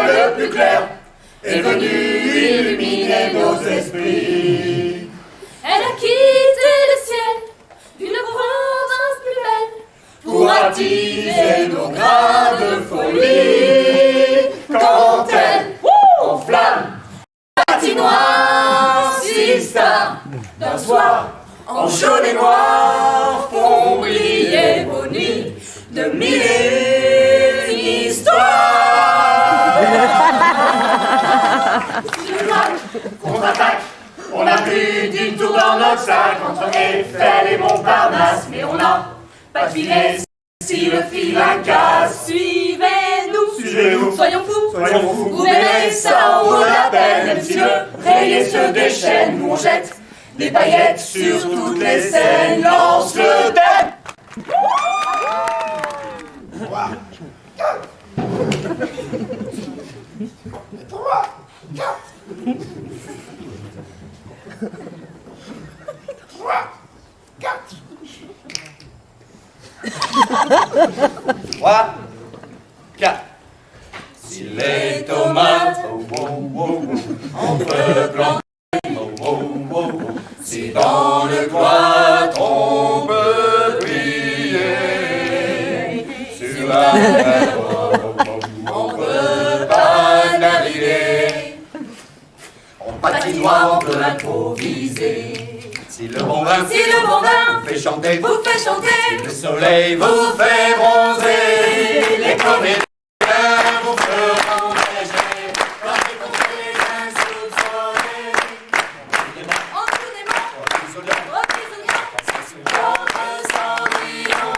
le plus clair est venu illuminer nos esprits. Elle a quitté le ciel d'une province plus belle Pour attiser nos grains de folie. Quand elle enflamme la patinoire, six stars d'un soir en jaune et noir font briller vos nuits de mille et une histoires. Contre-attaque, on a plus d'une tour dans notre sac entre Eiffel et Montparnasse, mais on n'a pas de filet si le filin casse. Suivez-nous, soyons fous, Vous verrez, ça en vaut la peine, même si le rayé se déchaîne, nous on jette des paillettes sur toutes les scènes, lance le thème. 3, 4. 3, 4. 3, 4. Si les tomates en feu planté, si dans le cloître on peut prier, sur la mer on peut pas naviguer, en patinoire on peut improviser. Si le bon vin vous fait chanter, si le soleil vous fait bronzer, les comédiens vous feront nager dans des contrées insoupçonnées. En dessous des monts, contre Cendrillon,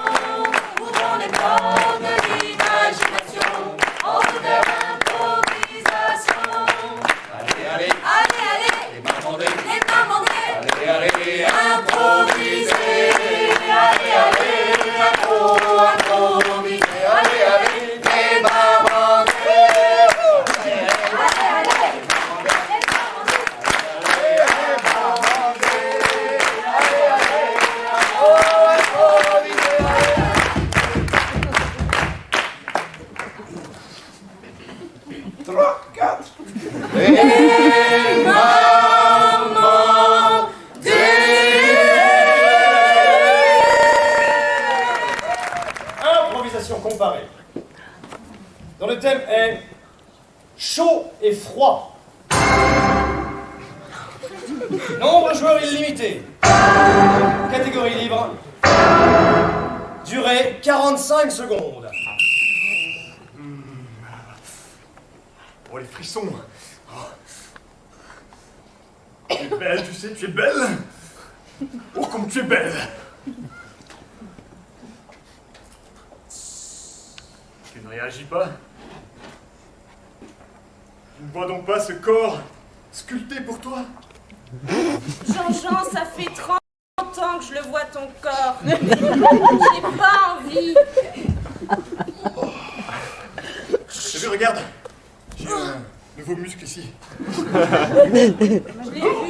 ouvrons les portes de l'imagination, en toute leur improvisation. Allez, les mains bandées, allez, improviser, allez, improviser, allez, les mains bandées, Improvisation comparée. Dont le thème est chaud et froid. Nombre de joueurs illimité. Catégorie libre. Durée 45 secondes. Oh, les frissons. Oh. Tu es belle, tu sais, tu es belle. Oh, comme tu es belle. Tu ne réagis pas? Tu ne vois donc pas ce corps sculpté pour toi? Jean-Jean, ça fait 30 ans que je le vois ton corps. J'ai pas envie. J'ai vu, regarde. J'ai un nouveau muscle ici. Je l'ai vu,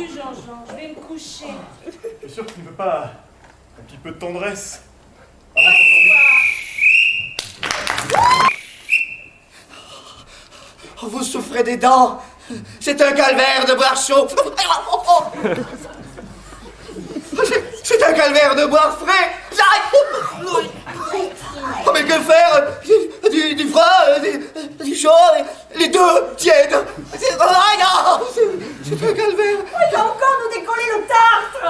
Jean-Jean. Je vais me coucher. Tu es sûr que tu ne veux pas un petit peu de tendresse? Oh, vous souffrez des dents. C'est un calvaire de boire chaud. C'est un calvaire de boire frais. Oh, mais que faire? Du froid, du chaud, les deux tièdes. C'est un calvaire. Il va encore nous décoller le tartre.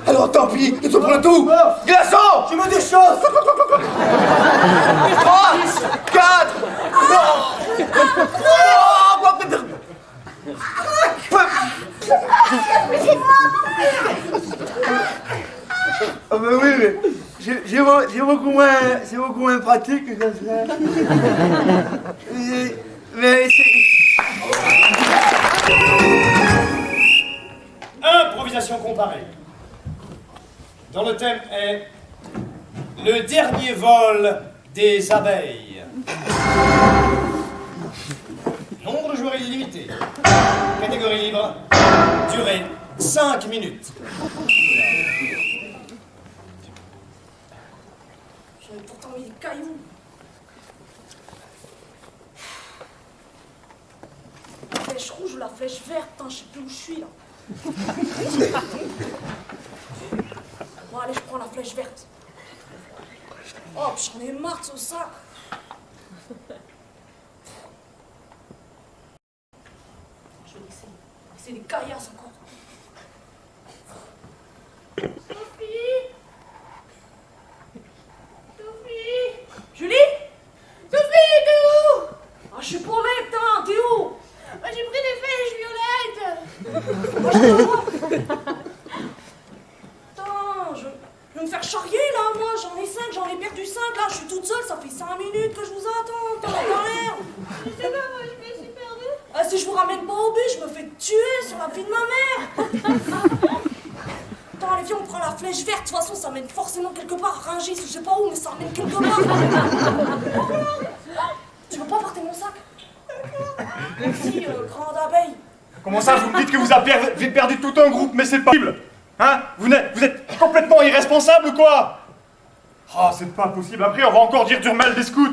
Alors tant pis, je te prends le tout. Glaçon, tu me déchausses. 3, 4. Ah bah oui, mais c'est beaucoup moins pratique que comme ça. Mais c'est... Improvisation comparée. Dont le thème est le dernier vol des abeilles. Nombre de joueurs illimité. Catégorie libre. Durée 5 minutes. J'avais pourtant mis des cailloux. flèche rouge ou la flèche verte? Putain, je sais plus où je suis là. Bon, allez, je prends la flèche verte. Oh, j'en ai marre de ce sac. Je vais laisser. C'est des caillasses encore. Sophie! Sophie! Julie? Sophie, t'es où? Ah, je suis paumée, putain, t'es où? J'ai pris des flèches violettes. Moi, je te vois. Putain, je vais me faire charrier là, moi. J'en ai 5, j'en ai perdu 5 là. Je suis toute seule, ça fait 5 minutes que je vous attends. T'en as pas l'air. Je sais pas, moi, je me suis perdue. Ah, si je vous ramène pas au but, je me fais tuer sur la vie de ma mère. Attends, allez, viens, on prend la flèche verte. De toute façon, ça mène forcément quelque part à Rungis. Je sais pas où, mais ça mène quelque part. Tu veux pas porter mon sac? Merci, grande abeille. Comment ça, vous me dites que vous avez perdu tout un groupe, mais c'est pas possible? Hein? Vous êtes complètement irresponsable ou quoi? Ah, c'est pas possible. Après, on va encore dire du mal des scouts.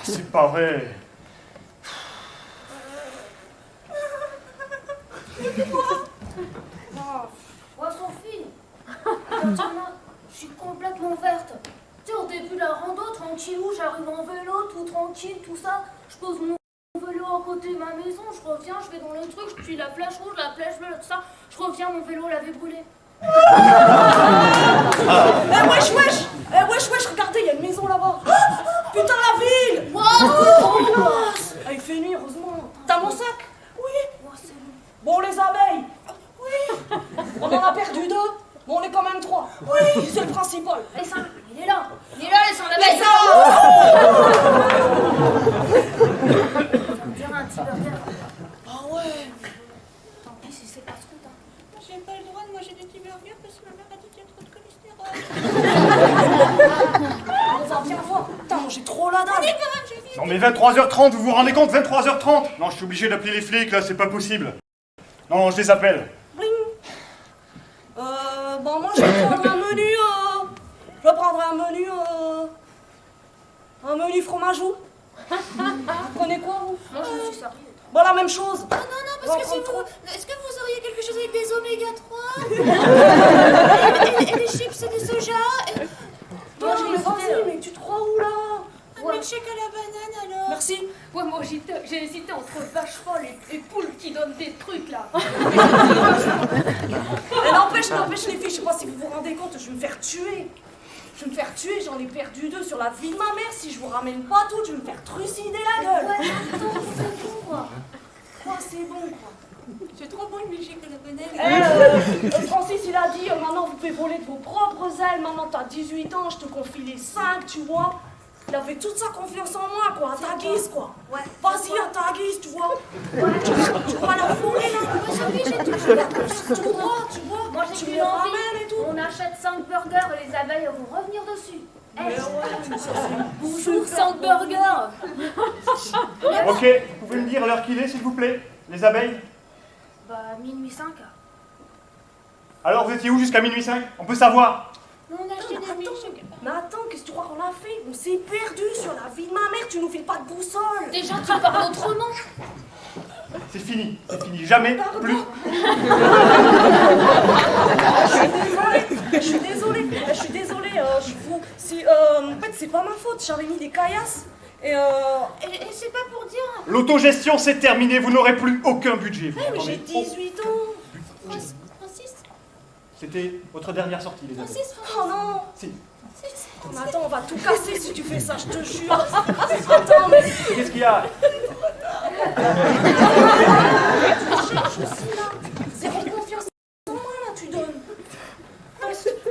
C'est pas vrai. Ouais, Sophie, je suis complètement verte. Tu sais, au début de la rando, tranquillou, j'arrive en vélo, tout tranquille, tout ça. Je pose mon vélo à côté de ma maison, je reviens, je vais dans le truc, je suis la flèche rouge, la flèche bleue, tout ça. Je reviens, mon vélo l'avait brûlé. Wesh, wesh! Wesh, regardez, il y a une maison là-bas. Putain, la ville! Ah, il fait nuit, heureusement. T'as mon sac? Oui. Ouais, c'est bon. Bon, les abeilles? Oui. On en a perdu 2. Bon, on est quand même 3. Oui, c'est le principal. Les seins, il est là, les seins d'abeille. Les Ça me dirait un petit burger. Ah ouais. Tant pis si c'est pas ce coup, hein. J'ai pas le droit de manger des petits burgers parce que ma mère a dit qu'il y a trop de cholestérol. On va bien voir. Putain, moi j'ai trop la dalle. Non mais 23h30, vous vous rendez compte? 23h30? Non, je suis obligé d'appeler les flics, là, c'est pas possible. Non, je les appelle. Bling. Bon, moi je vais prendre un menu. Je vais prendre un menu fromagou. Vous prenez quoi, vous? Moi, je me suis servi. Bon, la même chose. Non, parce que si vous... Est-ce que vous auriez quelque chose avec des oméga 3 et des chips de soja Toi, je vas-y, mais tu te crois où, là? Un milkshake à la banane, alors. Merci. Ouais, moi, j'ai hésité entre vache folle et poule qui donne des trucs, là. Mais n'empêche, les filles, je sais pas si vous vous rendez compte, je vais me faire tuer. J'en ai perdu 2 sur la vie de ma mère. Si je vous ramène pas tout, je vais me faire trucider la gueule. Ouais, attends, c'est bon, quoi. Quoi, c'est bon, quoi. C'est trop bon, le milkshake à la banane. Francis, il a dit, maintenant vous pouvez voler de vos propres ailes. Maintenant t'as 18 ans, je te confie les 5, tu vois. Il avait toute sa confiance en moi, quoi, à ta guise, quoi. Ouais. Vas-y, à ta guise, tu vois. Tu vas la fourrer, là. Moi, j'ai tout. Tu vois. Moi, j'ai Tu qu'une les envie. ramènes et tout. On achète 5 burgers et les abeilles vont revenir dessus. Bonjour, 5 burgers. Ok, vous pouvez me dire l'heure qu'il est, s'il vous plaît? Les abeilles? Bah, minuit 5. Alors, vous étiez où jusqu'à minuit 5? On peut savoir? On a acheté des milkshakes. Mais attends, qu'est-ce que tu crois qu'on a fait? On s'est perdu sur la vie de ma mère, tu nous files pas de boussole. Des gens qui parlent autrement. C'est fini, jamais plus. Je suis désolée, en fait, c'est pas ma faute, j'avais mis des caillasses et Et c'est pas pour dire. L'autogestion, c'est terminé, vous n'aurez plus aucun budget. Vous mais j'ai m'entendez? 18 ans. Francis, C'était votre dernière sortie, les abeilles. Oh non. Si. Mais attends, on va tout casser si tu fais ça, je te jure. Attends, mais Qu'est-ce qu'il y a? zéro confiance en moi là, tu donnes.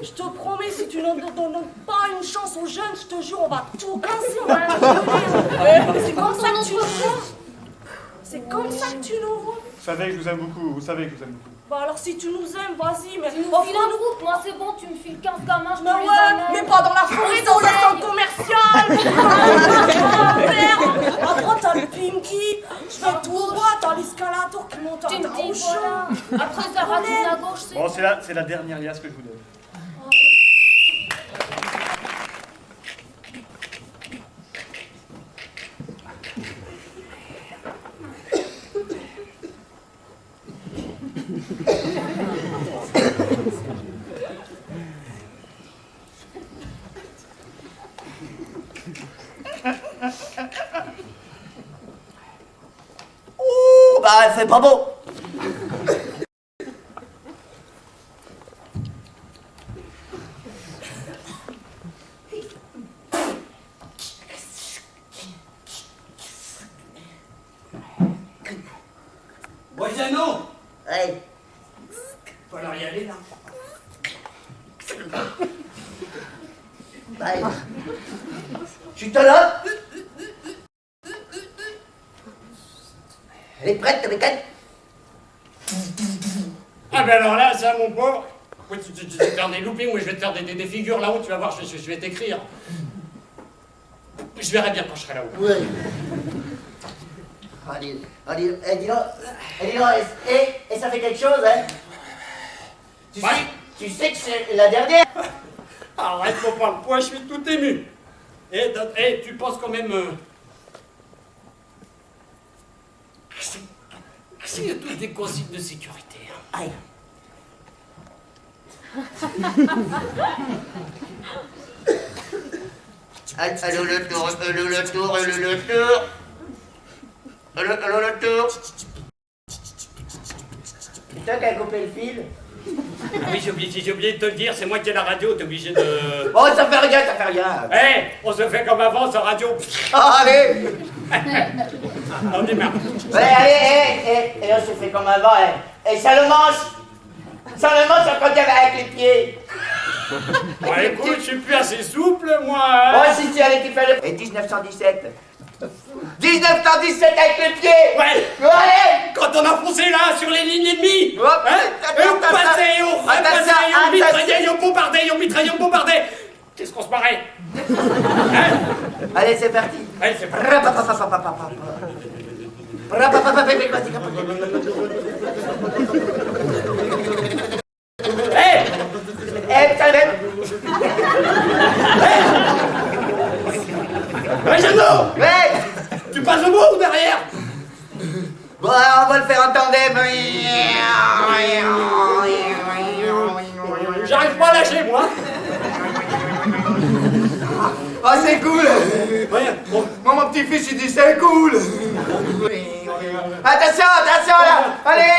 Je te promets, si tu ne donnes pas une chance aux jeunes, je te jure, on va tout casser, on va la violer. C'est comme ça que tu nous vois. C'est comme ça que tu nous vois. Vous savez que je vous aime beaucoup, vous savez que je vous aime beaucoup. Bah alors si tu nous aimes, vas-y, mais tu nous files un groupe. Moi, c'est bon, tu me files 15 gamins, je te Mais les ouais, emmène. mais pas dans la forêt, dans un centre commercial. Merde. Après t'as le Pinky, je vais tout droit, t'as l'escalator qui monte Tu me au dis, champ. voilà. Après, ça ratine à gauche, c'est... Bon, c'est la dernière liasse que je vous donne. Ouh, bah, il fait pas beau. Boisano, Ouais. faut alors y aller là. Ouais. Tu te là? Elle est prête, ta bécane? Ah ben alors là, ça mon pauvre. Ouais, tu vas faire des loopings, moi je vais te faire des figures là-haut, tu vas voir, je vais t'écrire. Je verrai bien quand je serai là-haut. Ouais. Allez, dis donc, et ça fait quelque chose, hein? Ouais. Tu sais que c'est la dernière? Arrête mon pauvre poids, je suis tout ému. Et tu penses quand même... C'est y a toutes des consignes de sécurité. Hein. Aïe. Allô le tour. Allô le tour. C'est toi qui as coupé le fil? Ah oui, j'ai oublié de te le dire, c'est moi qui ai la radio, t'es obligé de... Oh, ça fait rien. Hé, on se fait comme avant sans radio. Ah, allez. On démarre. Ouais, allez, et on se fait comme avant, hein. Et ça le mange, ça quand il y avait avec les pieds. Ouais, écoute, je suis plus assez souple, moi. Hein. Oh, si tu allais, tu fais le... Et 1917. 1917 avec les pieds. Ouais. Allez. Quand on a foncé là, sur les lignes ennemies. Hop. Hein. Et on passait, on repassait, on mitraillait, on bombardait. Qu'est-ce qu'on se marrait? Hein. Allez, c'est parti. Allez, c'est parti. Hé. Ouais, Jeannot. Ouais. Tu passes au bout ou derrière? Bon, alors, on va le faire en tandem. J'arrive pas à lâcher, moi. Oh, c'est cool. Ouais, bon. Moi, mon petit-fils, il dit c'est cool. Attention, là. Allez,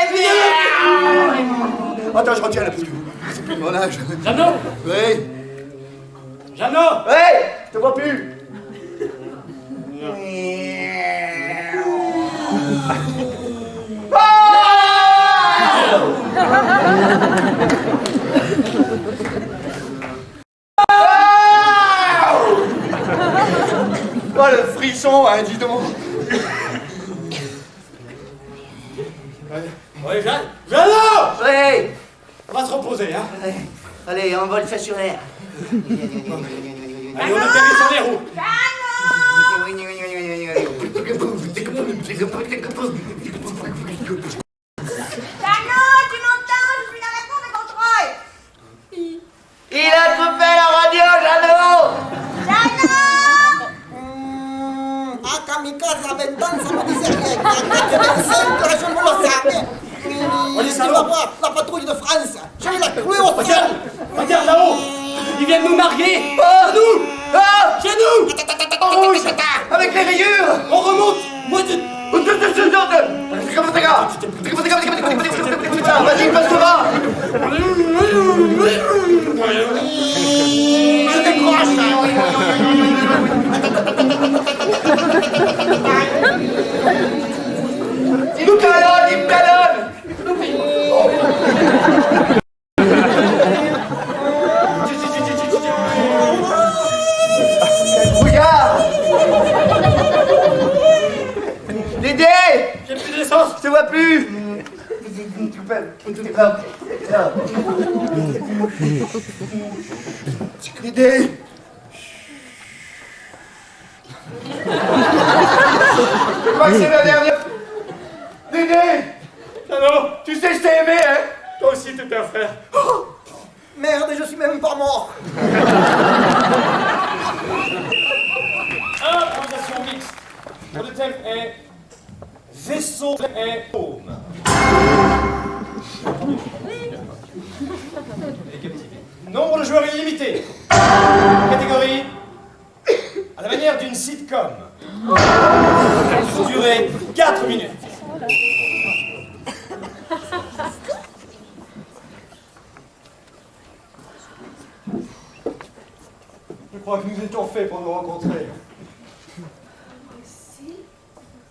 attends, je retiens là, parce que c'est plus de mon âge. Jeannot. Oui. Jeannot. Ouais, je te vois plus. Oh, le frisson, hein, dis donc. Ouais, Jeannot. Ouais. On va se reposer, hein. Allez, on vole ça sur l'air. Allez, on atterrit sur les roues. Tu m'entends? Je suis dans la cour de contrôle. Il a coupé la radio, Jeannot. Ah, kamikaze la ventana, ça me disait rien. Il y a 85 régions de l'Océan. Tu vas voir, la patrouille de France. Je vais la clouer au sol. Regarde là-haut. Ils viennent nous narguer. Oh, nous. Ah, Chez nous. en rouge, avec les rayures. On remonte. Moi, tu... Vas-y, passe devant. Je décroche. Il nous talonne. Brouillard. Dédé, J'ai plus d'essence. je te vois plus. Dédé. Je crois que c'est la dernière. Dédé, Jeannot. tu sais, je t'ai aimé, hein. Toi aussi, t'étais un frère. Merde, je suis même pas mort. Improvisation mixte. Le thème est vaisseau et paume. Nombre de joueurs illimité. Catégorie à la manière d'une sitcom. Durée 4 minutes. Je crois que nous étions faits pour nous rencontrer. Si.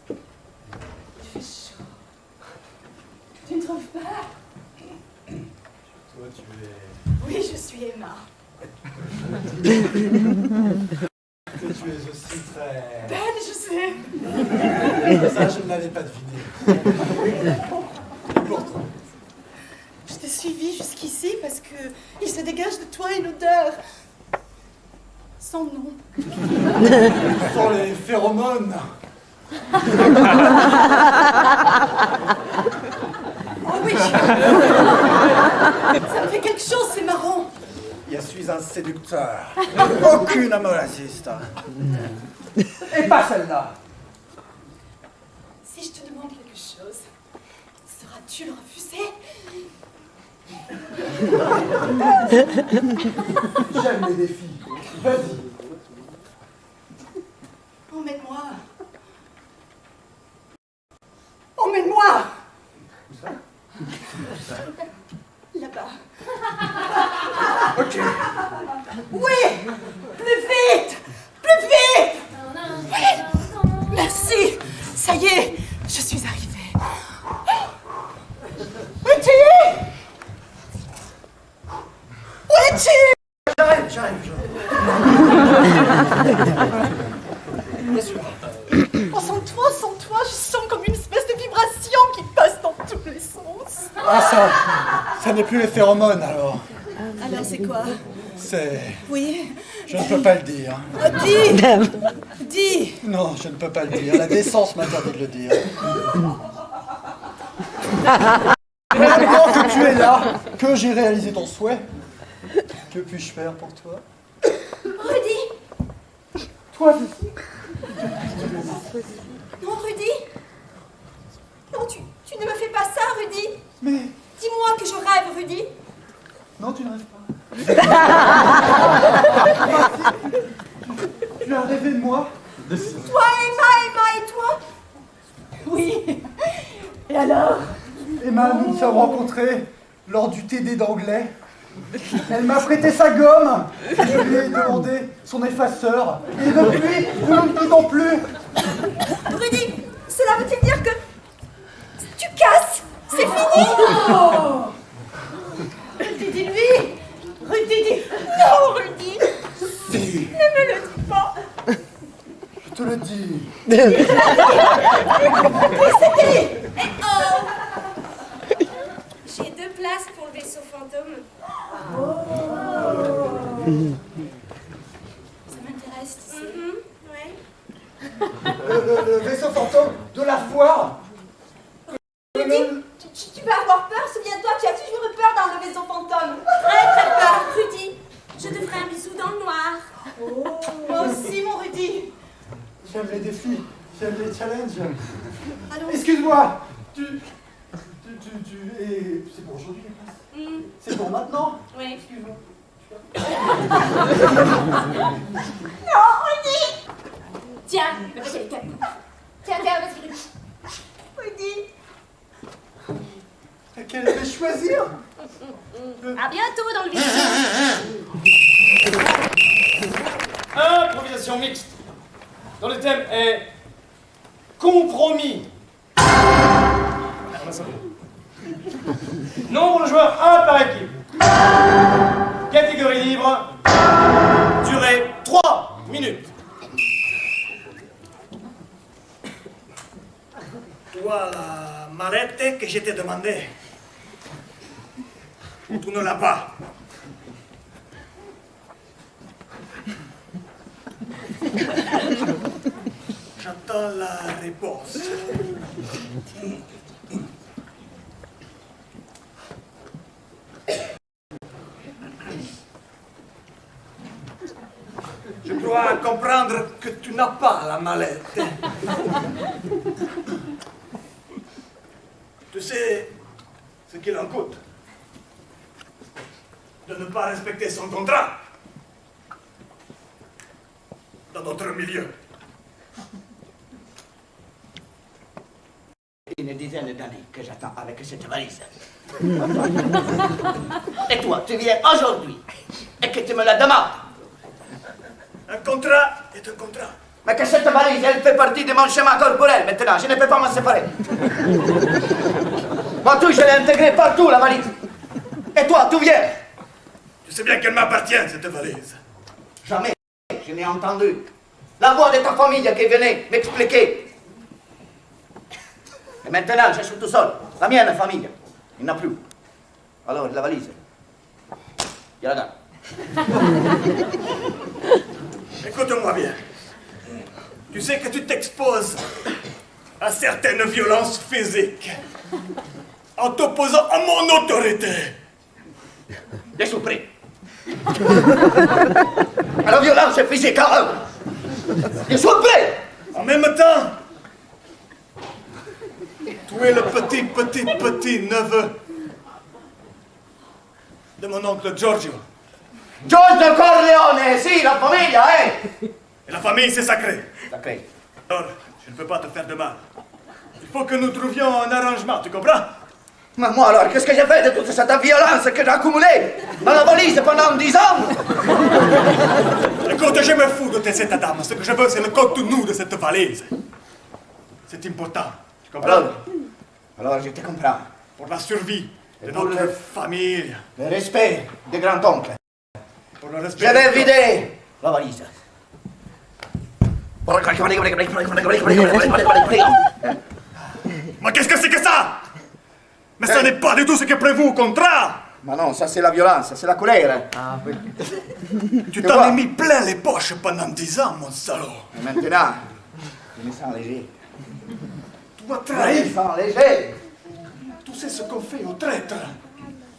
Il fait chaud. Tu ne trouves pas? Toi, tu es... Oui, je suis Emma. Tu es aussi très... Ben, je sais. Ça, je ne l'avais pas deviné. Pourtant. Je t'ai suivi jusqu'ici parce que il se dégage de toi une odeur sans nom. Ce sont les phéromones. Oh oui. Ça me fait quelque chose, c'est marrant. Je suis un séducteur. Aucune amourasiste. Et pas celle-là. Si je te demande quelque chose, sauras-tu le refuser? J'aime les défis. Vas-y. Emmène-moi. Emmène-moi. Là-bas. Ok. Oui. Plus vite. Plus vite. Merci. Ça y est, je suis arrivée. Rudy! Où es-tu? J'arrive. Oh, sans toi, je sens comme une espèce de vibration qui passe dans tous les sens. Ah, ça n'est plus les phéromones, alors. Alors, c'est quoi? C'est... Oui. Je ne peux pas le dire. Oh, dis! Dis! Non, je ne peux pas le dire. La décence m'interdit de le dire. Maintenant que tu es là, que j'ai réalisé ton souhait, que puis-je faire pour toi? Rudy! Toi aussi. Non, Rudy! Non, tu ne me fais pas ça, Rudy! Mais... Dis-moi que je rêve, Rudy! Non, tu ne rêves pas. Tu as rêvé de moi? Toi, Emma, et toi? Oui! Et alors? Emma, nous nous sommes rencontrés lors du TD d'anglais. Elle m'a prêté sa gomme. Je lui ai demandé son effaceur. Et depuis, nous ne nous quittons plus. Rudy, cela veut-il dire que tu casses? C'est fini? Oh. Rudy, dis-lui! Rudy, dis... Non, Rudy! Si, Ne me le dis pas! je te le dis. Oh! J'ai 2 places pour le vaisseau fantôme. Ça m'intéresse, tu sais. Ouais. Le vaisseau fantôme de la foire. Rudy, tu vas avoir peur, souviens-toi, tu as toujours eu peur dans le vaisseau fantôme. Très très peur, Rudy. Je te ferai un bisou dans le noir. Moi aussi, mon Rudy. J'aime les défis, j'aime les challenges. Allons. Excuse-moi. Et c'est pour aujourd'hui les places. C'est pour maintenant. Oui. Excuse-moi. Non, Rudy. Tiens, vas-y, les câbles. Tiens, vas-y, Rudy. Rudy. Laquelle je vais choisir? À bientôt dans le vaisseau. Improvisation mixte. Dont le thème est compromis. Nombre de joueurs 1 par équipe. Catégorie libre. Durée 3 minutes. Voilà, mallette que je t'ai demandé. Tu ne l'as pas. J'attends la réponse. Je dois comprendre que tu n'as pas la mallette. Tu sais ce qu'il en coûte de ne pas respecter son contrat dans notre milieu. Une dizaine d'années que j'attends avec cette valise. Et toi, tu viens aujourd'hui et que tu me la demandes. Un contrat est un contrat. Mais que cette valise, elle fait partie de mon schéma corporel maintenant. Je ne peux pas m'en séparer. Moi, tout, je l'ai intégré partout, la valise. Et toi, tu viens. Tu sais bien qu'elle m'appartient, cette valise. Jamais je n'ai entendu la voix de ta famille qui venait m'expliquer. Et maintenant, je suis tout seul. La mienne famille, il n'y en a plus. Alors, la valise, je la garde. Écoute-moi bien. Tu sais que tu t'exposes à certaines violences physiques en t'opposant à mon autorité. Je suis prêt. À la violence physique, hein? Je suis prêt. En même temps, tu es le petit neveu de mon oncle Giorgio. Giorgio Corleone, si, la famille, hein? Et la famille, c'est sacré. Sacré. Alors, je ne peux pas te faire de mal. Il faut que nous trouvions un arrangement, tu comprends? Mais moi alors, qu'est-ce que j'ai fait de toute cette violence que j'ai accumulée dans la valise pendant 10 ans? Écoute, je me fous de tes états d'âme. Ce que je veux, c'est le contenu de cette valise. C'est important, tu comprends? Alors, je te comprends. Pour la survie de pour notre le- famille. Le respect de grand-oncle. Pour le respect. Je vais vider la valise. Mais qu'est-ce que c'est que ça? Mais ce n'est pas du tout ce qui est prévu au contrat. Mais non, ça c'est la violence, c'est la colère. Tu Tu t'en vois? es mis plein les poches pendant 10 ans, mon salaud. Et maintenant, je me sens léger. Tu m'as Je me trahi. sens léger. Tu sais ce qu'on fait aux traîtres.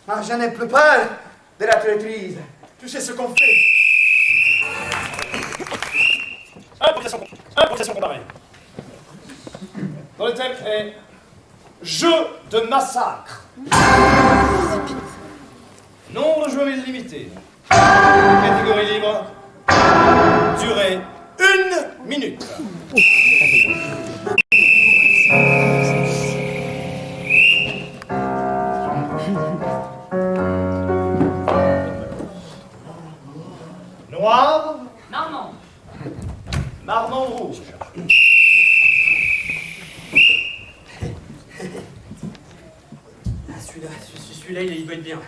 Ah, je n'ai plus peur de la traîtrise. Tu sais ce qu'on fait. Improvisation comparée. Dans le thème est jeu de massacre. Nombre de joueurs illimité. Catégorie libre. Durée 1 minute. Noir. Marmande. Marmande rouge. Celui-là, il va être bien.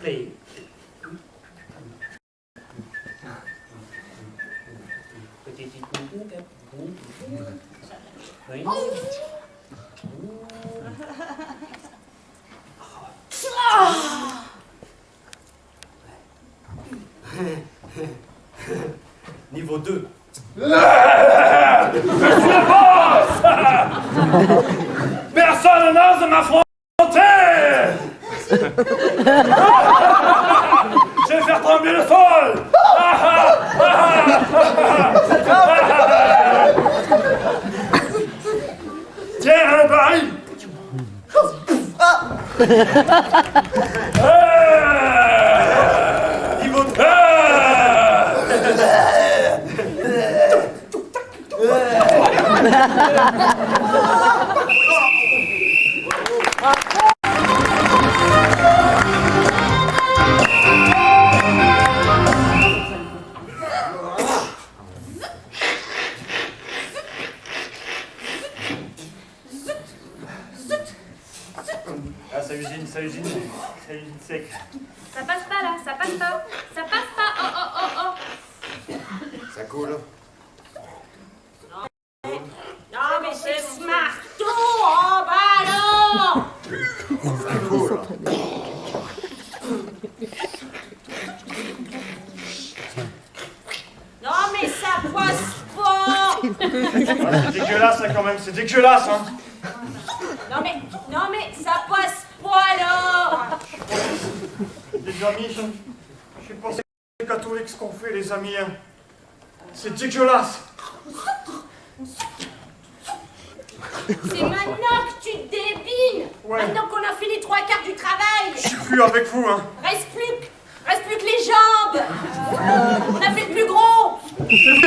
Play. Oui. Niveau 2. Personne n'ose m'affronter. Je vais faire trembler le sol. Tiens, un baril. Niveau 2. Ah, ça usine sec. Ça passe pas là, ça passe pas. Ça passe pas, oh oh oh oh. Ça coule. Non, mais c'est ce marteau en ballon. Ça coule. Non, mais ça passe pas. C'est dégueulasse, hein, quand même. C'est dégueulasse, hein. Non, mais ça passe pas, là. Les amis, je suis pas catholique ce qu'on fait, les amis. Hein. C'est dégueulasse. C'est maintenant que tu te débiles. Ouais. Maintenant qu'on a fini 3/4 du travail, Je suis plus avec vous, hein. reste plus que les jambes. On a fait le plus gros. S'il vous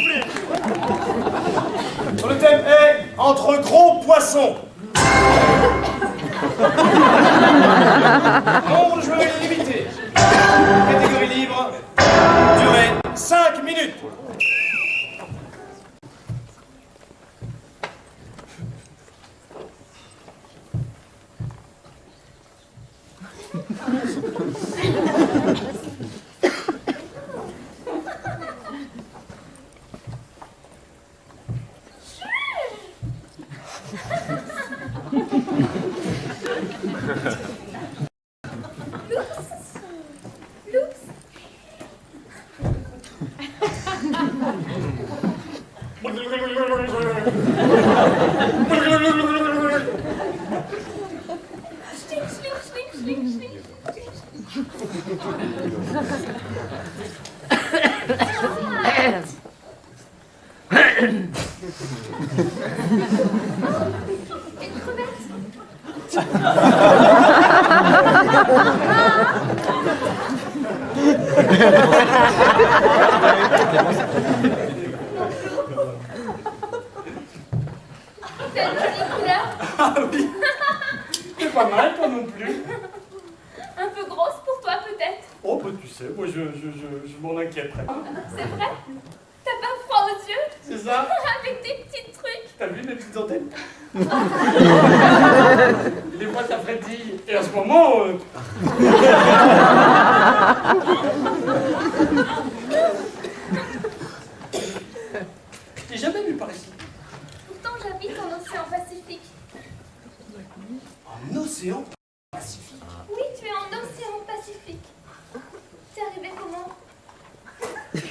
plaît. Le thème est entre gros poissons. Nombre de joueurs illimité. Catégorie libre. Durée 5 minutes. Une crevette. T'as une jolie couleur. Ah oui. C'est pas mal, toi non plus. Un peu grosse pour toi peut-être. Oh, bah tu sais, moi je m'en inquiéterais. C'est vrai? T'as pas froid aux yeux? C'est ça? Avec tes petits trucs. T'as vu mes petites antennes? Des fois ça frétille. Et en ce moment... Je t'ai jamais vu par ici. Pourtant j'habite en océan Pacifique. En océan Pacifique? Oui, tu es en océan Pacifique. T'es arrivé comment? Tu veux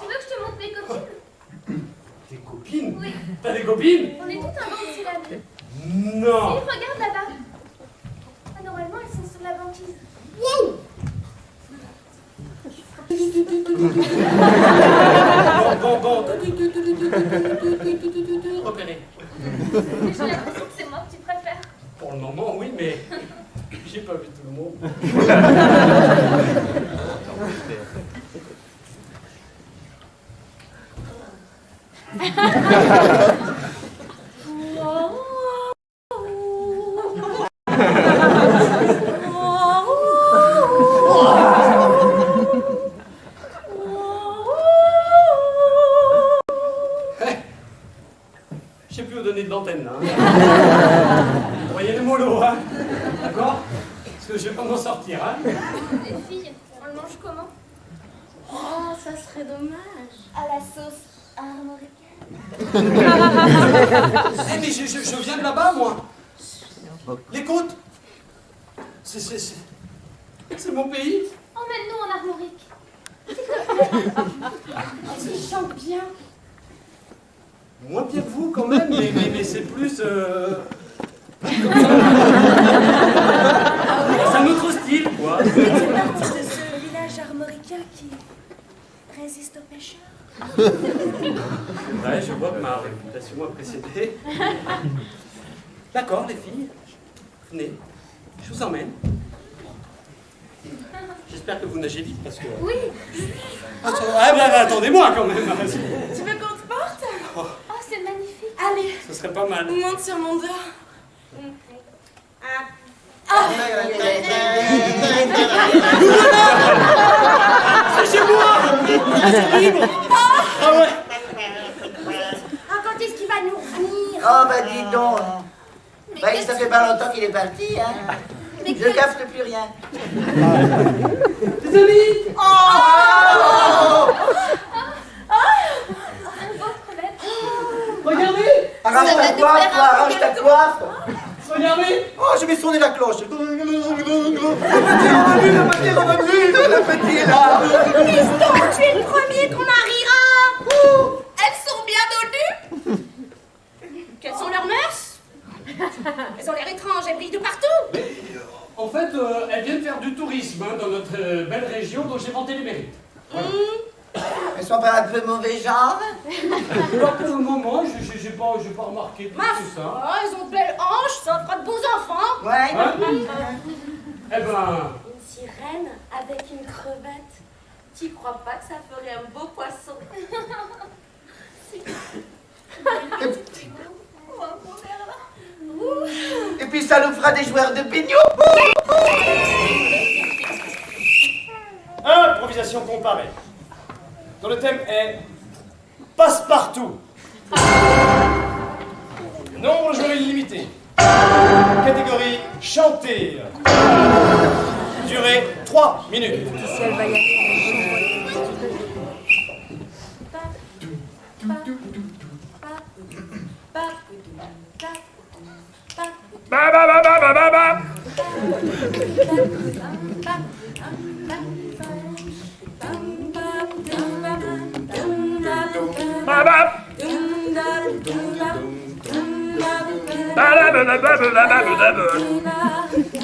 que je te montre mes copines? Tes copines? Oui. T'as des copines? On est tout un banc de tiramis. Non. Et regarde là-bas. Ah, normalement, elles sont sur la banquise. Bon. Repéré. Mais j'ai l'impression que c'est moi que tu préfères. Pour le moment, oui, mais j'ai pas vu tout le monde. Je sais plus où donner de l'antenne là. Vous voyez le mollo, hein? D'accord? Parce que je vais pas m'en sortir, hein? Les filles, on le mange comment? Oh, ça serait dommage. À la sauce armoricaine. Eh mais je viens de là-bas, moi. Les côtes. C'est mon pays. Emmène-nous en armorique. Vas-y, chante bien. Moins bien que vous quand même, mais c'est plus... C'est un autre style, quoi. C'est partie de ce village armoricain qui résiste aux pêcheurs. Ouais, je vois que ma réputation a précédé. D'accord, les filles. Venez, je vous emmène. J'espère que vous nagez vite parce que... Oui. Ah, attendez-moi quand même. Tu veux qu'on te porte? Oh, c'est magnifique. Allez, Ce serait pas mal. monte sur mon dos. C'est chez moi. C'est libre. Ah ouais. Ah, quand est-ce qu'il va nous revenir? Oh, bah dis donc. Bah, ça fait pas longtemps qu'il est parti, hein. Je capte plus rien. Les amis. Un beau crevette. Regardez. Arrange ta coiffe, toi, arrange ta coiffe. Regardez. Oh, je vais sonner la cloche. Le petit est là. Piston, tu es le premier qu'on mariera. Elles sont bien donues. Quelles sont leurs mœurs? Elles ont l'air étranges, elles brillent de partout. En fait, elles viennent faire du tourisme hein, dans notre belle région dont j'ai vanté les mérites. Elles Elles sont pas un peu mauvais genre? Pas pour le moment, j'ai pas remarqué tout Ma ça. foi, ils ont de belles hanches, ça fera de beaux enfants. Ouais. Hein? Eh ben, Une sirène avec une crevette. Tu crois pas que ça ferait un beau poisson? Et puis ça nous fera des joueurs de beignot. Improvisation comparée. Dont le thème est Passe-partout. Nombre de joueurs illimité. Catégorie chanter. Durée 3 minutes. Ba ba ba ba ba ba ba. Ba ba. Ba da ba ba ba ba ba ba ba ba.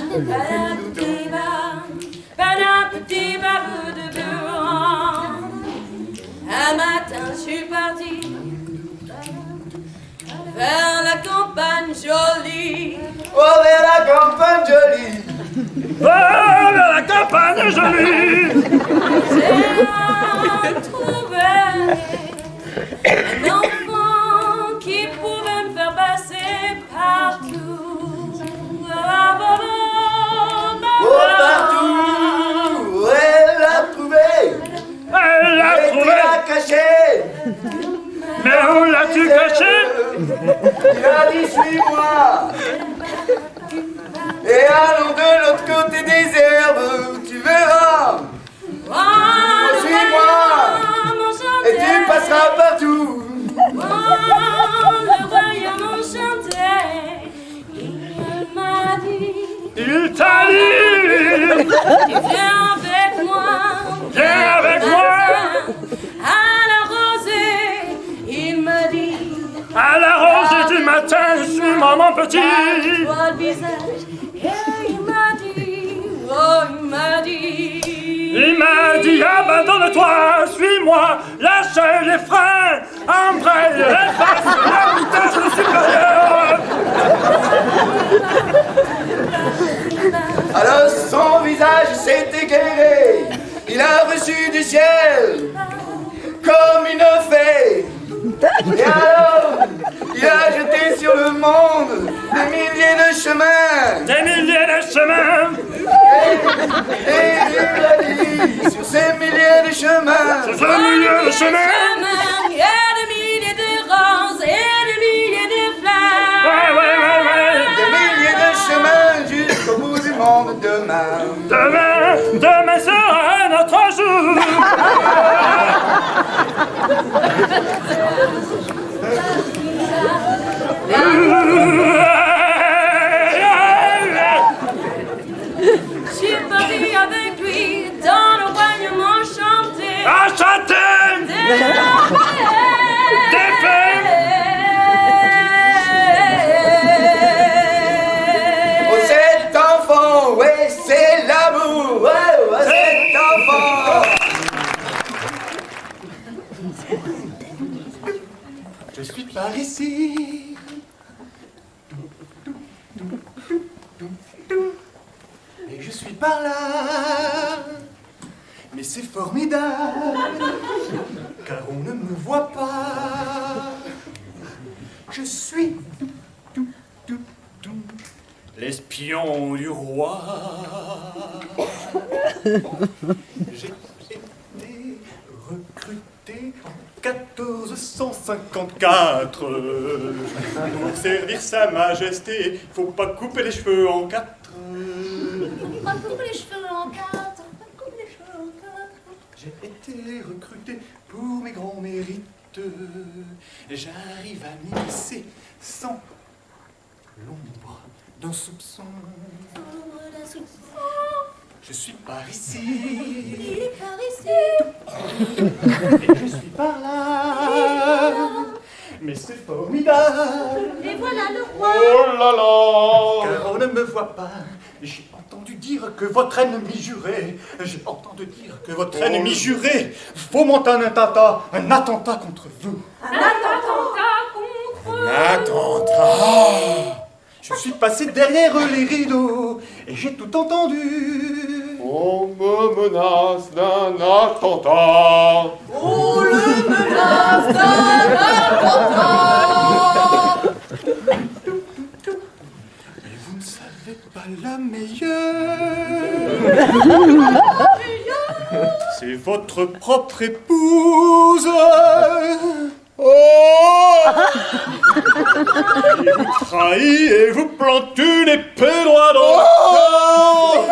Un matin, je suis partie vers la campagne jolie. Oh, vers la campagne jolie. Oh, la campagne jolie. J'ai retrouvé un enfant qui pouvait me faire passer partout. Oh, partout. Elle l'a trouvé. Elle l'a Et tu trouvé. l'as caché. Mais où l'as-tu caché? Il a dit suis-moi. Et allons de l'autre côté des herbes, tu verras. Suis-moi. Et tu passeras partout. Le royaume enchanté, il m'a dit, Il t'a dit. viens avec moi. Viens avec moi. À la rosée, il m'a dit, À la rosée du matin, suis-moi mon petit. vois le visage. Et il m'a dit, oh, il m'a dit, Il m'a dit abandonne-toi, suis-moi, lâche les freins, embraye et passe la vitesse supérieure. Alors son visage s'est éclairé. Il a reçu du ciel comme une fée. Et alors, il a jeté sur le monde des milliers de chemins. Des milliers de chemins, Et il a dit sur ces milliers de chemins. sur ce milieu de chemin. il y a des milliers de roses et des milliers de fleurs. Ouais. Des milliers de chemins jusqu'au bout du monde demain. Demain sera notre jour. Je suis partie avec lui dans le royaume enchanté. À chanter des fées. Oh cet enfant, ouais c'est l'amour, ouais, cet enfant. Je suis par ici. Et je suis par là. Mais c'est formidable, car on ne me voit pas. Je suis L'espion du roi. J'ai été recruté en 1454 pour servir sa majesté. Faut pas couper les cheveux en quatre. Pas couper les cheveux en quatre. Pas couper les cheveux en quatre. J'ai été recruté pour mes grands mérites. J'arrive à m'immiscer sans l'ombre d'un soupçon. Je suis par ici. Il est par ici. Et je suis par là. Mais c'est formidable. Et voilà le roi. Oh là là. Car on ne me voit pas. J'ai entendu dire dire que votre ennemi juré, j'ai entendu dire que votre ennemi juré fomente un attentat contre vous. Un attentat contre... Un attentat. Je suis passé derrière les rideaux et j'ai tout entendu. On me menace d'un attentat. On le menace d'un attentat. Et vous ne savez pas la meilleure. C'est votre propre épouse. Oh! Il vous trahit et vous plante une épée droit dans le corps.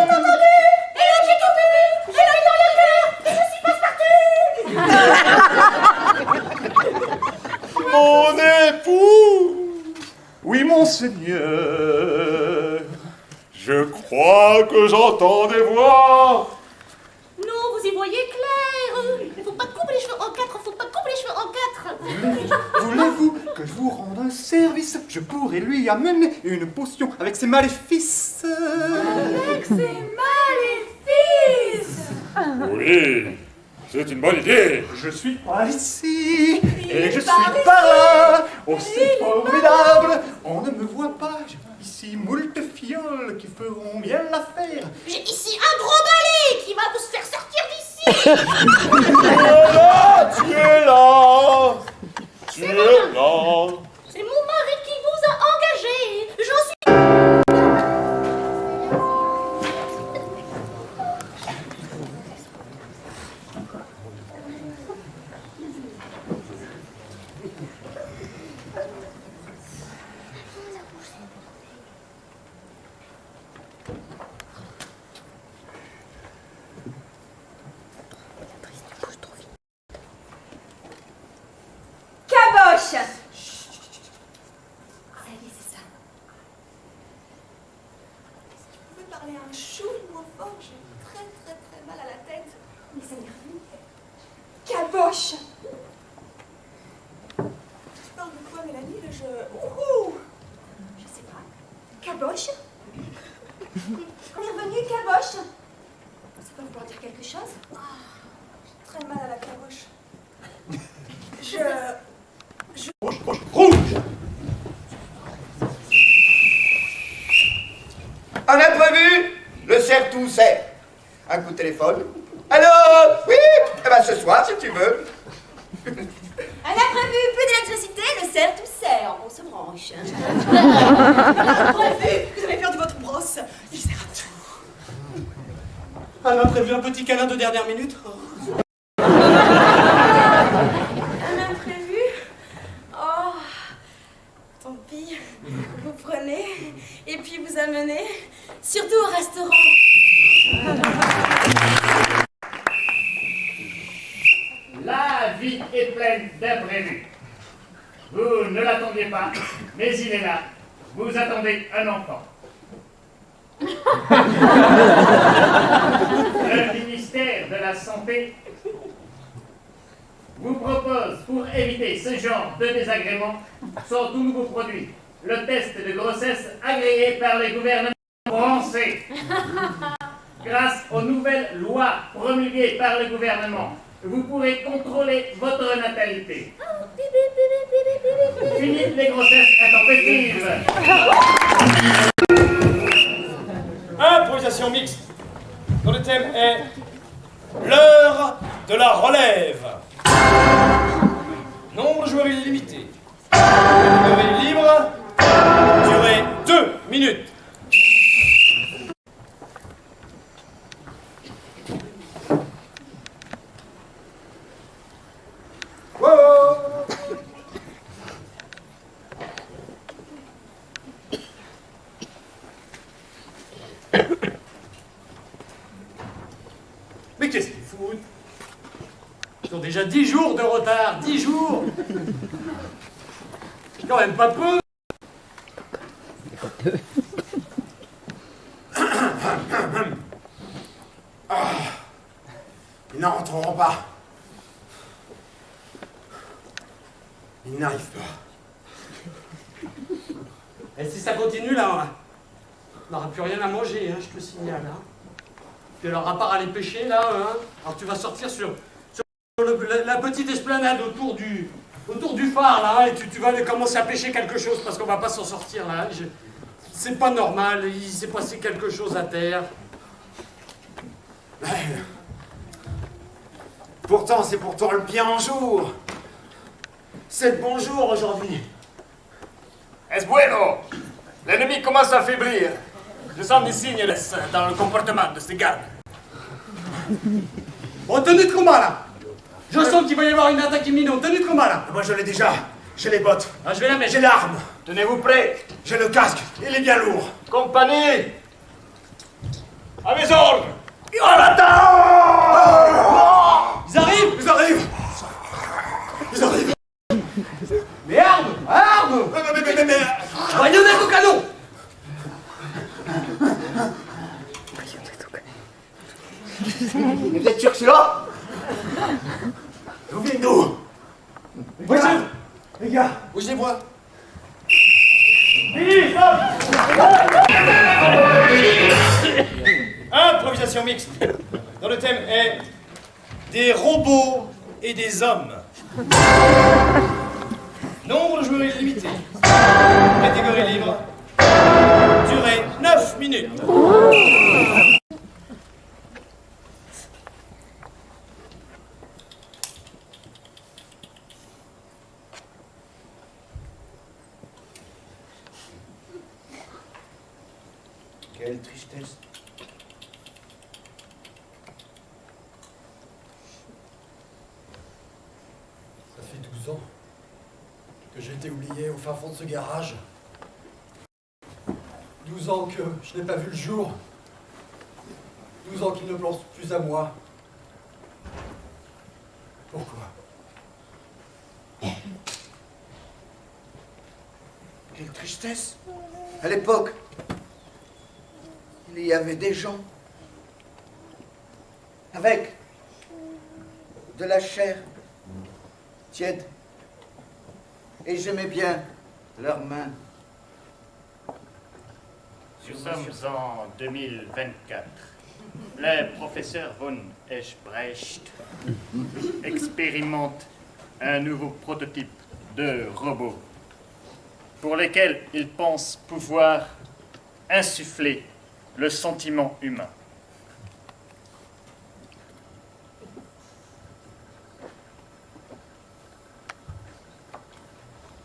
Mon époux! Oui, monseigneur. Je crois que j'entends des voix. Non, vous y voyez clair. Faut pas couper les cheveux en quatre, faut pas couper les cheveux en quatre. Voulez-vous que je vous rende un service? Je pourrais lui amener une potion avec ses maléfices. Avec ses maléfices. Oui, c'est une bonne idée. Je suis par ici et je suis par là. Oh, c'est formidable. On ne me voit pas. J'ai ici moult fioles qui feront bien l'affaire. J'ai ici un gros balai qui va vous faire sortir d'ici. Tu es là. Tu es là. C'est mon mari qui vous a engagé. J'en suis... Caboche. Allez, c'est ça. Tu peux parler un chou moins fort, j'ai très mal à la tête. Mais ça m'énerve. Caboche. Tu parles de quoi, Mélanie? Le jeu... Ouh. Je sais pas. Caboche. Bienvenue, Caboche. Ça peut vouloir dire quelque chose? J'ai très mal à la caboche. Rouge. Un imprévu, le serre-tout serre. Un coup de téléphone. Allô? Oui? Eh ben ce soir, si tu veux. Un imprévu, plus d'électricité, le cerf tout serre. On se branche. Un imprévu, vous avez perdu votre brosse. Il sert à tout. Elle m'a prévu un petit câlin de dernière minute. Un imprévu? Oh, tant pis. Vous prenez et puis vous amenez, surtout au restaurant. La vie est pleine d'imprévus. Vous ne l'attendiez pas, mais il est là. Vous attendez un enfant. Le ministère de la Santé vous propose, pour éviter ce genre de désagrément, son tout nouveau produit, le test de grossesse agréé par les gouvernements français. Grâce aux nouvelles lois promulguées par le gouvernement, vous pourrez contrôler votre natalité. Fini les grossesses intempestives. Improvisation mixte, dont le thème est l'heure de la relève. Nombre de joueurs illimité. Durée libre. Durée 2 minutes. Mais qu'est-ce qu'ils foutent? Ils ont déjà 10 jours de retard, 10 jours. C'est quand même pas peu. Ils n'en rentreront pas. Ils n'arrivent pas. Et si ça continue là, On n'aura plus rien à manger, hein, je te signale. Hein. Puis alors, à part aller pêcher, là, hein, alors tu vas sortir sur la petite esplanade autour du phare, là, et tu vas aller commencer à pêcher quelque chose, parce qu'on va pas s'en sortir, là. C'est pas normal, il s'est passé quelque chose à terre. Pourtant, c'est pour toi le bien jour. C'est le bonjour aujourd'hui. Es bueno. L'ennemi commence à faiblir. Je sens des signes dans le comportement de ces gardes. Bon, tenue de combat, là. Je sens qu'il va y avoir une attaque imminente. Tenue de combat, là. Moi, je l'ai déjà. J'ai les bottes. Ah, je vais la mettre. J'ai l'arme. Tenez-vous prêts. J'ai le casque. Il est bien lourd. Compagnie. À mes ordres. Oh, l'attends! Ils arrivent. Ils arrivent. Ils arrivent. Mais armes. Armes. Mais... Baïonnette au canon. Vous êtes sûr que c'est là? D'où venez-vous? Les gars, Où je les vois? Improvisation mixte, dont le thème est des robots et des hommes. Nombre de joueurs illimité. Catégorie libre. Durée 9 minutes. Quelle tristesse. Ça fait 12 ans que j'ai été oublié au fin fond de ce garage. 12 ans que je n'ai pas vu le jour. 12 ans qu'il ne pense plus à moi. Pourquoi? Quelle tristesse. À l'époque, il y avait des gens avec de la chair tiède. Et j'aimais bien leurs mains. Nous sommes en 2024. Le professeur von Eschbrecht expérimente un nouveau prototype de robot pour lequel il pense pouvoir insuffler le sentiment humain.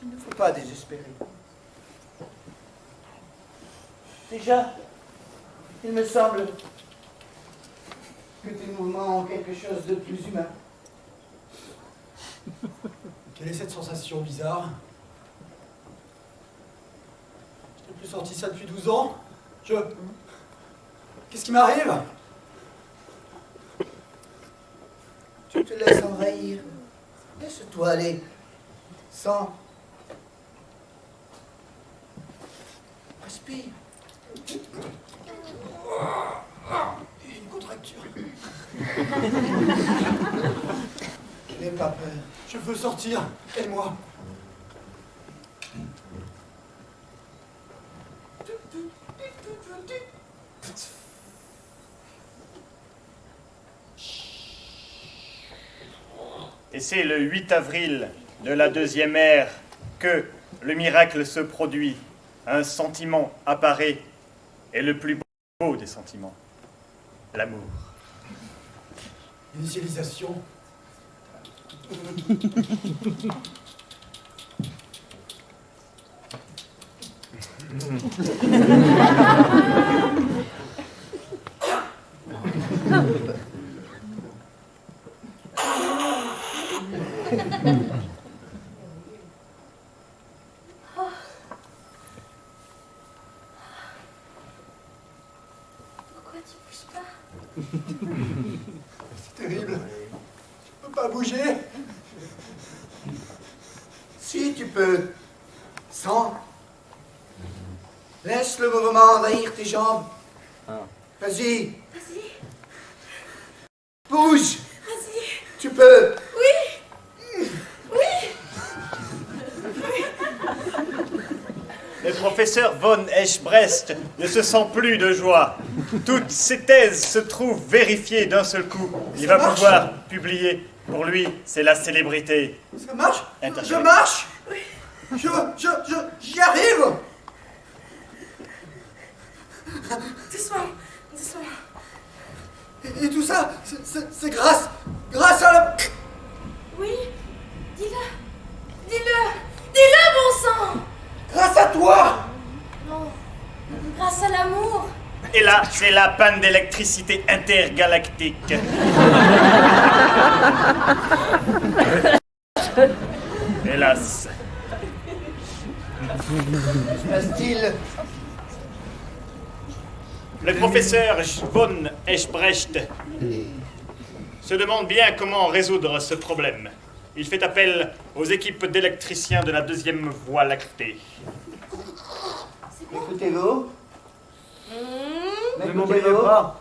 Il ne faut pas désespérer. Déjà, il me semble que tu nous manques quelque chose de plus humain. Quelle est cette sensation bizarre? Je n'ai plus senti ça depuis 12 ans. Qu'est-ce qui m'arrive? Tu te laisses envahir. Laisse-toi aller. Sans. Respire. Une contracture. N'aie pas peur. Je veux sortir. Aide-moi. Et c'est le 8 avril de la deuxième ère que le miracle se produit. Un sentiment apparaît, et le plus beau des sentiments, l'amour. Initialisation. Pourquoi tu bouges pas? C'est terrible. Je peux pas bouger. Si tu peux. Sans. Laisse le mouvement envahir tes jambes. Vas-y. Vas-y, Bouge. vas-y. Tu peux. Oui, oui. Le professeur von Eschbrecht ne se sent plus de joie. Toutes ses thèses se trouvent vérifiées d'un seul coup. Il va pouvoir publier. Pour lui, c'est la célébrité. Ça marche? Je marche? J'y arrive! Doucement, doucement. Et tout ça, c'est grâce à la... Oui, dis-le, bon sang. Grâce à toi! Non, grâce à l'amour. Et là, c'est la panne d'électricité intergalactique. Hélas. Que se passe-t-il? Le professeur von Eschbrecht se demande bien comment résoudre ce problème. Il fait appel aux équipes d'électriciens de la deuxième voie lactée. Écoutez-vous? Ne m'embrouillez pas.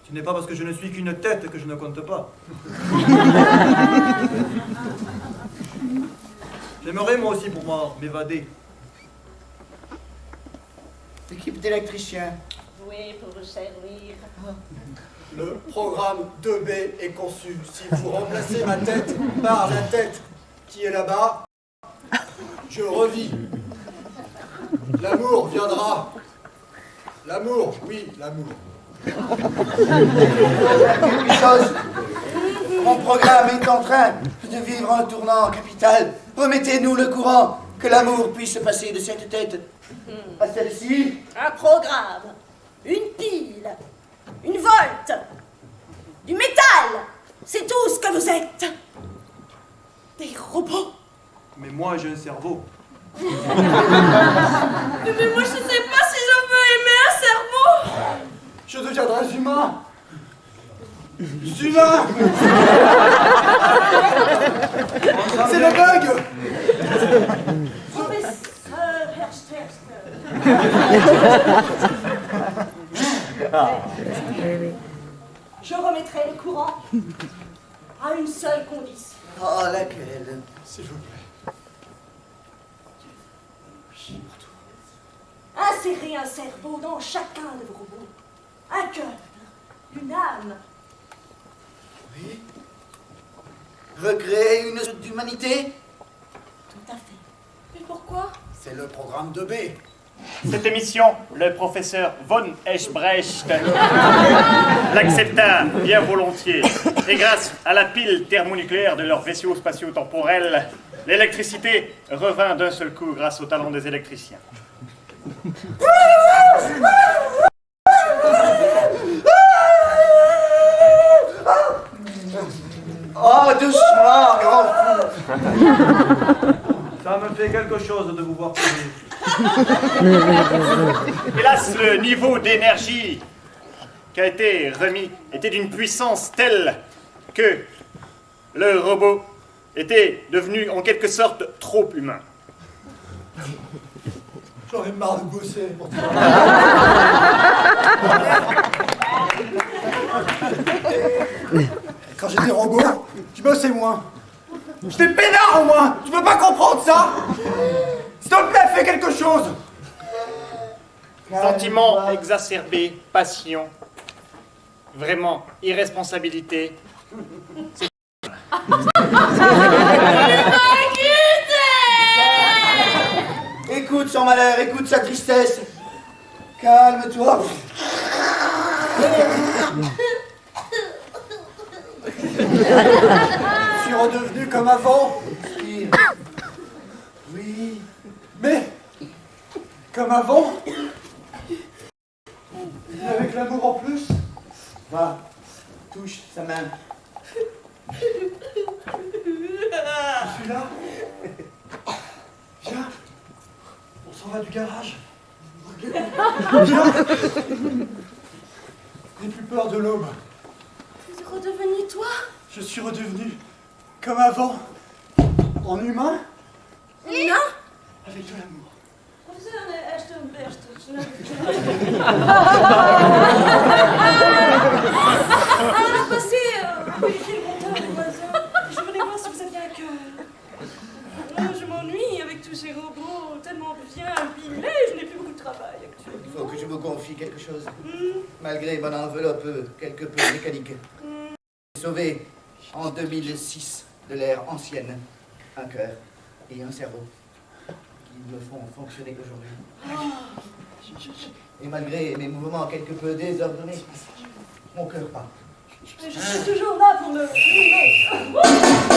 Ce n'est pas parce que je ne suis qu'une tête que je ne compte pas. J'aimerais moi aussi pour m'évader. L'équipe d'électriciens. Oui, pour vous servir. Le programme 2B est conçu. Si vous remplacez ma tête par la tête qui est là-bas, je revis. L'amour viendra. L'amour, oui, l'amour. Quelque chose. Mon programme est en train de vivre un tournant capital. Remettez-nous le courant, que l'amour puisse passer de cette tête à celle-ci. Un programme, une pile, une volte, du métal. C'est tout ce que vous êtes. Des robots. Mais moi, j'ai un cerveau. Mais moi, je sais pas si je veux aimer un cerveau. Je deviendrai humain. Humain. C'est le bug. Professeur Herschterster. Je remettrai le courant à une seule condition. Oh, laquelle? S'il vous plaît. Insérez un cerveau dans chacun de vos robots. Un cœur, une âme. Oui. Recréer une sorte d'humanité? Tout à fait. Mais pourquoi? C'est le programme 2B. Cette émission, le professeur von Eschbrecht l'accepta bien volontiers. Et grâce à la pile thermonucléaire de leur vaisseau spatio-temporel, l'électricité revint d'un seul coup grâce au talent des électriciens. Oh, doucement, grand fou. Ça me fait quelque chose de vous voir courir. Hélas, le niveau d'énergie qui a été remis était d'une puissance telle que le robot était devenu en quelque sorte trop humain. J'en ai marre de bosser pour toi. Quand j'étais robot, je bossais moins. J'étais peinard au moins. Tu peux pas comprendre ça? S'il te plaît, fais quelque chose. Sentiment exacerbé, passion, vraiment irresponsabilité. Écoute son malheur, écoute sa tristesse. Calme-toi. Je suis redevenu comme avant. Oui. Mais, comme avant, et avec l'amour en plus. Va, touche sa main. Je suis là. Viens. On s'en va du garage. Viens. N'aie plus peur de l'aube. Tu es redevenu toi? Je suis redevenu comme avant, en humain, Non. avec de l'amour. Professeur Herschterster. Passez, vérifiez le compteur des voisins. Je voulais voir si vous aviez un cœur. Je m'ennuie avec tous ces robots tellement tellement bien abîmée, je n'ai plus beaucoup de travail actuellement. Il faut que je vous confie quelque chose. Malgré mon enveloppe quelque peu mécanique. J'ai sauvé en 2006 de l'ère ancienne un cœur et un cerveau qui me font fonctionner aujourd'hui. Et malgré mes mouvements quelque peu désordonnés, mon cœur bat. Je suis toujours là pour me ruiner.